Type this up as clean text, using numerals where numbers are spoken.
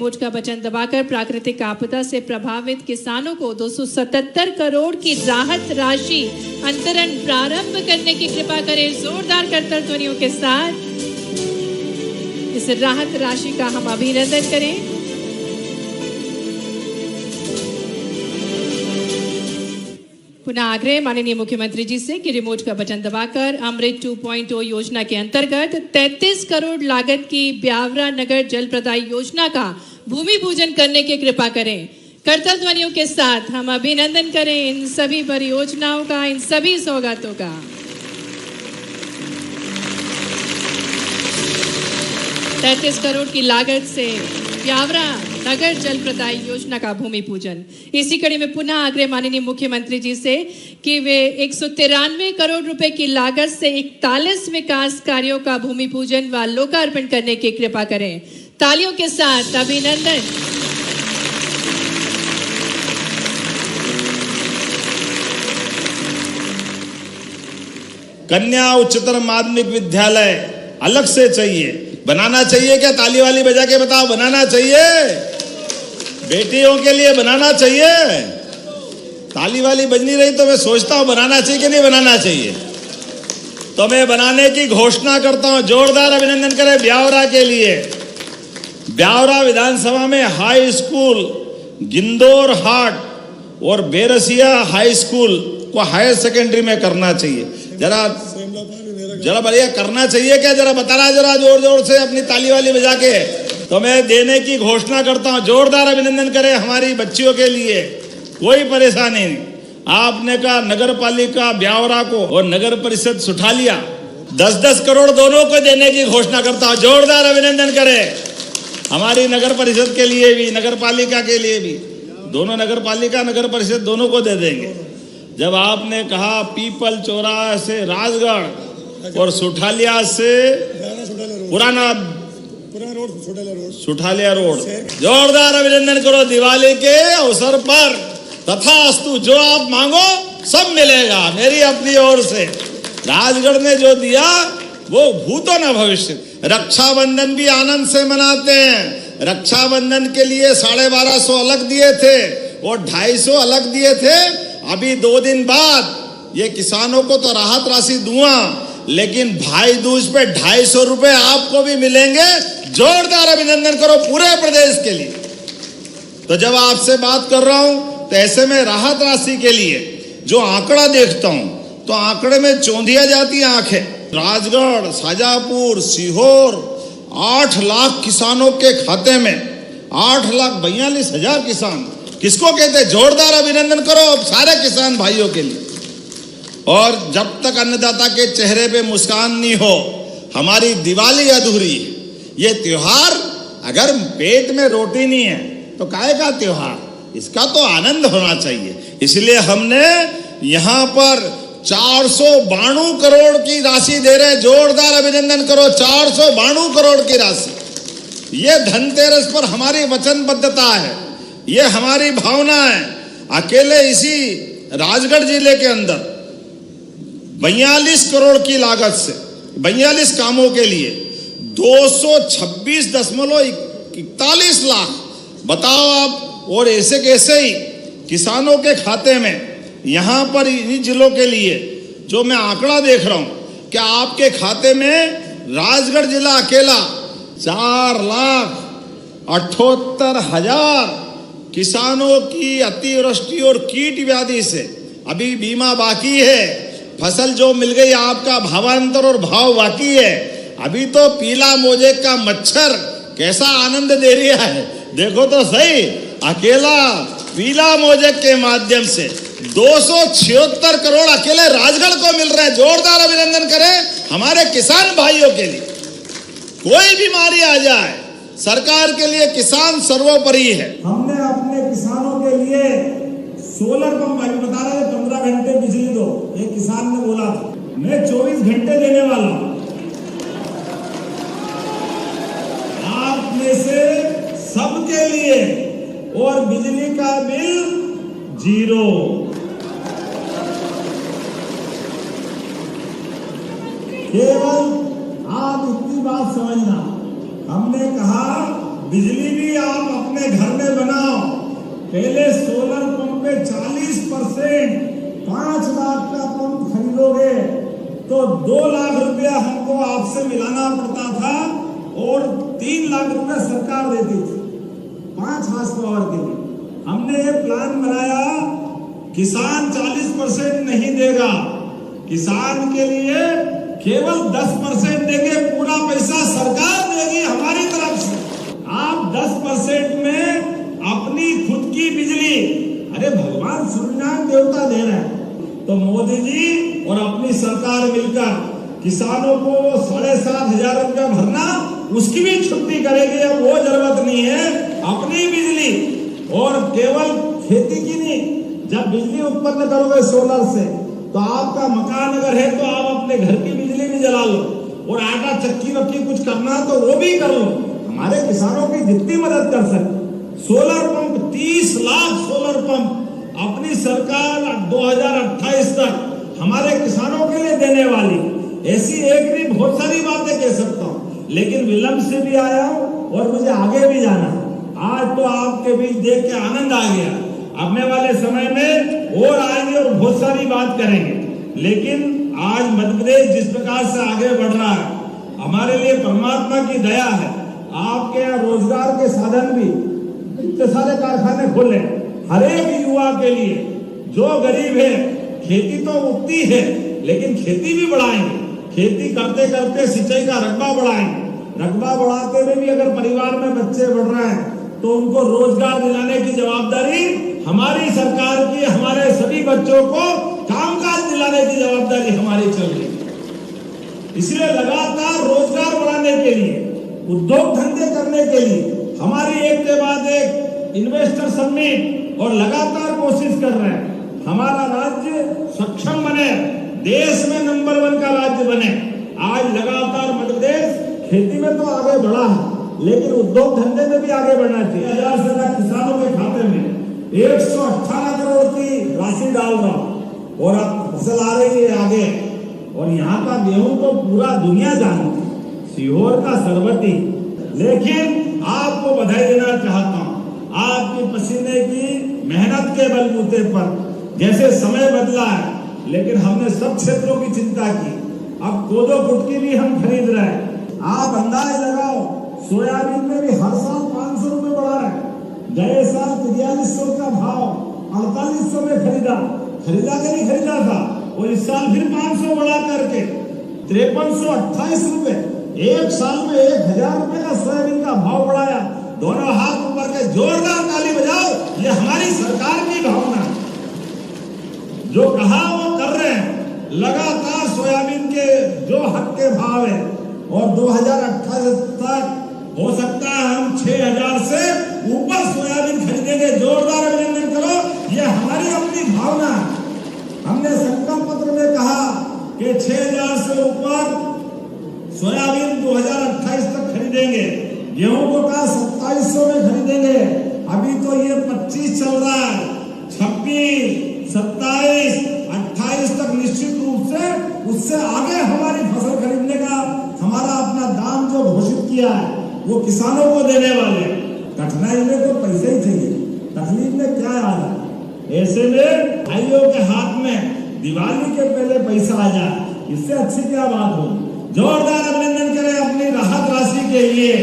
Vote का button दबाकर प्राकृतिक आपदा से प्रभावित किसानों को 277 करोड़ की राहत राशि अंतरण प्रारंभ करने की कृपा करें। जोरदार करतल ध्वनियों के साथ इस राहत राशि का हम अभिनंदन करें। पुनः आग्रह माननीय मुख्यमंत्री जी से कि रिमोट का बटन दबाकर अमृत 2.0 योजना के अंतर्गत 33 करोड़ लागत की ब्यावरा नगर जल प्रदाय योजना का भूमि पूजन करने की कृपा करें। करतल ध्वनियों के साथ हम अभिनंदन करें इन सभी परियोजनाओं का, इन सभी सौगातों का। 33 करोड़ की लागत से ब्यावरा नगर जल प्रदाय योजना का भूमि पूजन। इसी कड़ी में पुनः आग्रह माननीय मुख्यमंत्री जी से कि वे 193 करोड़ रुपए की लागत से 41 विकास कार्यों का भूमि पूजन व लोकार्पण करने की कृपा करें। तालियों के साथ अभिनंदन। कन्या उच्चतर माध्यमिक विद्यालय अलग से चाहिए, बनाना चाहिए क्या? ताली वाली बजा के बताओ, बनाना चाहिए? बेटियों के लिए बनाना चाहिए? ताली वाली बज नहीं रही तो मैं सोचता हूं बनाना चाहिए कि नहीं बनाना चाहिए। तो मैं बनाने की घोषणा करता हूं। जोरदार अभिनंदन करें ब्यावरा के लिए। ब्यावरा विधानसभा में हाई स्कूल, गिंदौर हाट और बेरसिया हाई स्कूल को हायर सेकेंडरी में करना चाहिए। जरा बढ़िया करना चाहिए क्या? जरा बताना जरा जोर जोर से अपनी ताली वाली बजा के। तो मैं देने की घोषणा करता हूं। जोरदार अभिनंदन करें हमारी बच्चियों के लिए। कोई परेशानी नहीं। आपने कहा नगर पालिका ब्यावरा को और नगर परिषद सुठालिया 10-10 करोड़ दोनों को देने की घोषणा करता हूं। जोरदार अभिनंदन करें हमारी नगर परिषद के लिए भी, नगर पालिका के लिए भी। दोनों नगर पालिका नगर परिषद दोनों को दे देंगे। जब आपने कहा पीपल चौराहा से राजगढ़ और सुठालिया से पुराना सुठालिया रोड, जोरदार अभिनंदन करो। दिवाली के अवसर पर तथास्तु, जो आप मांगो सब मिलेगा मेरी अपनी ओर से। राजगढ़ ने जो दिया वो भूतो न भविष्य। रक्षाबंधन भी आनंद से मनाते हैं। रक्षाबंधन के लिए 1250 अलग दिए थे और 250 अलग दिए थे। अभी 2 दिन बाद ये किसानों को तो राहत राशि दूंगा, लेकिन भाई दूज पे 250 रुपए आपको भी मिलेंगे। जोरदार अभिनंदन करो पूरे प्रदेश के लिए। तो जब आपसे बात कर रहा हूं तो ऐसे में राहत राशि के लिए जो आंकड़ा देखता हूं तो आंकड़े में चौंधिया जाती आंखें। राजगढ़, शाजापुर, सीहोर 8 लाख किसानों के खाते में 8,42,000 किसान किसको कहते हैं? जोरदार अभिनंदन करो सारे किसान भाइयों के लिए। और जब तक अन्नदाता के चेहरे पे मुस्कान नहीं हो हमारी दिवाली अधूरी है। ये त्योहार अगर पेट में रोटी नहीं है तो काहे का त्योहार? इसका तो आनंद होना चाहिए। इसलिए हमने यहां पर 492 करोड़ की राशि दे रहे। जोरदार अभिनंदन करो 492 करोड़ की राशि। ये धनतेरस पर हमारी वचनबद्धता है, ये हमारी भावना है। अकेले इसी राजगढ़ जिले के अंदर 42 करोड़ की लागत से 42 कामों के लिए 226.41 लाख बताओ आप। और ऐसे कैसे ही किसानों के खाते में यहां पर इन जिलों के लिए जो मैं आंकड़ा देख रहा हूं कि आपके खाते में राजगढ़ जिला अकेला 4,78,000 किसानों की अतिवृष्टि और कीट व्याधि से अभी बीमा बाकी है। फसल जो मिल गई आपका भावांतर और भाव बाकी है। अभी तो पीला मोजेक का मच्छर कैसा आनंद दे रहा है, देखो तो सही। अकेला पीला मोजेक के माध्यम से 276 करोड़ अकेले राजगढ़ को मिल रहे हैं। जोरदार अभिनंदन करें हमारे किसान भाइयों के लिए। कोई बीमारी आ जाए सरकार के लिए किसान सर्वोपरि है। हमने अपने किसानों के लिए सोलर पंप बता रहे 15 घंटे बिजली दो। एक किसान ने बोला था मैं 24 घंटे देने वाला हूं। आप में से सबके लिए, और बिजली का बिल 0। केवल आप इतनी बात समझना, हमने कहा बिजली भी आप पहले सोलर पंप पे 40%, 5 लाख का पंप खरीदोगे तो 2 लाख रुपया हमको आपसे मिलाना पड़ता था और 3 लाख रुपया सरकार देती थी 5 हार्स पावर के लिए। हमने ये प्लान बनाया, किसान 40% नहीं देगा, किसान के लिए केवल 10% देंगे, पूरा पैसा सरकार देगी हमारी तरफ से। आप 10% में अपनी खुद की बिजली, अरे भगवान सूर्यनारायण देवता दे रहे हैं, तो मोदी जी और अपनी सरकार मिलकर किसानों को 7,500 रुपया भरना, उसकी भी छुट्टी करेगी। अब वो जरूरत नहीं है, अपनी बिजली और केवल खेती की नहीं, जब बिजली उत्पन्न करोगे सोलर से तो आपका मकान अगर है तो आप अपने घर की बिजली भी जला लो, और आटा चक्की वक्की कुछ करना तो वो भी कर लो। हमारे किसानों की जितनी मदद कर सकते, solar pump 30 lakh solar pump अपनी सरकार 2028 तक हमारे किसानों के लिए देने वाली। ऐसी एक भी बहुत सारी बातें कह सकता हूँ, लेकिन विलंब से भी आया हूँ और मुझे आगे भी जाना। आज तो आपके बीच देख के आनंद आ गया, आने वाले समय में और आएंगे और बहुत सारी बात करेंगे। लेकिन आज मध्य प्रदेश जिस प्रकार से आगे बढ़ रहा है, हमारे लिए परमात्मा की दया है। आपके यहाँ रोजगार के साधन भी इतने सारे कारखाने खोले, हर एक युवा के लिए, जो गरीब है, खेती तो उगती है लेकिन खेती भी बढ़ाएंगे, खेती करते करते सिंचाई का रकबा बढ़ाएंगे। रकबा बढ़ाते हुए भी अगर परिवार में बच्चे बढ़ रहे हैं तो उनको रोजगार दिलाने की जवाबदारी हमारी सरकार की, हमारे सभी बच्चों को कामकाज दिलाने की जवाबदारी हमारी चल रही है। इसलिए लगातार रोजगार बढ़ाने के लिए, उद्योग धंधे करने के लिए हमारी एक के बाद एक इन्वेस्टर समिट और लगातार कोशिश कर रहे हैं हमारा राज्य सक्षम बने, देश में नंबर 1 का राज्य बने। आज लगातार मध्य प्रदेश खेती में तो आगे बढ़ा है, लेकिन उद्योग धंधे में भी आगे बढ़ना चाहिए। 1000 से ज्यादा किसानों के खाते में 118 करोड़ की राशि डाल रहा, और अब फसल आ रही है आगे। और यहाँ का गेहूं तो पूरा दुनिया जानती, सीहोर का सरबती। लेकिन आपको बधाई देना चाहता हूँ, आपकी पसीने की मेहनत के बलबूते पर जैसे समय बदला है, लेकिन हमने सब क्षेत्रों की चिंता की। अब कोदो कुटकी भी हम खरीद रहे हैं। आप अंदाज लगाओ, सोयाबीन में भी हर साल 500 रुपए बढ़ा रहे हैं। गए साल 4300 का भाव 4800 में खरीदा के नहीं खरीदा था, और इस साल फिर 500 बढ़ा करके 5328 रुपए। एक साल में 1000 रुपए का सोयाबीन का भाव बढ़ाया। दोनों हाथ ऊपर के जोरदार ताली बजाओ, ये हमारी सरकार की भावना है। जो कहा वो कर रहे हैं। लगातार सोयाबीन के जो हक के भाव है, और 2028 तक हो सकता है हम 6000 से ऊपर सोयाबीन खरीदेंगे। जोरदार अभिनंदन करो, ये हमारी अपनी भावना है। हमने संकल्प पत्र में कहा कि 6000 से ऊपर सोयाबीन 2028 तक खरीदेंगे। गेहूं को कहा 2700 में खरीदेंगे। अभी तो ये 25 चल रहा है, 26, 27, 28 तक निश्चित रूप से उससे आगे हमारी फसल खरीदने का हमारा अपना दाम जो घोषित किया है वो किसानों को देने वाले। कठिनाई में तो पैसे ही चाहिए, तकलीफ में क्या आ रहा है। ऐसे में भाइयों के हाथ में दिवाली के पहले पैसा आ जाए, इससे अच्छी क्या बात हो। जोरदार अभिनंदन करें अपनी राहत राशि के लिए।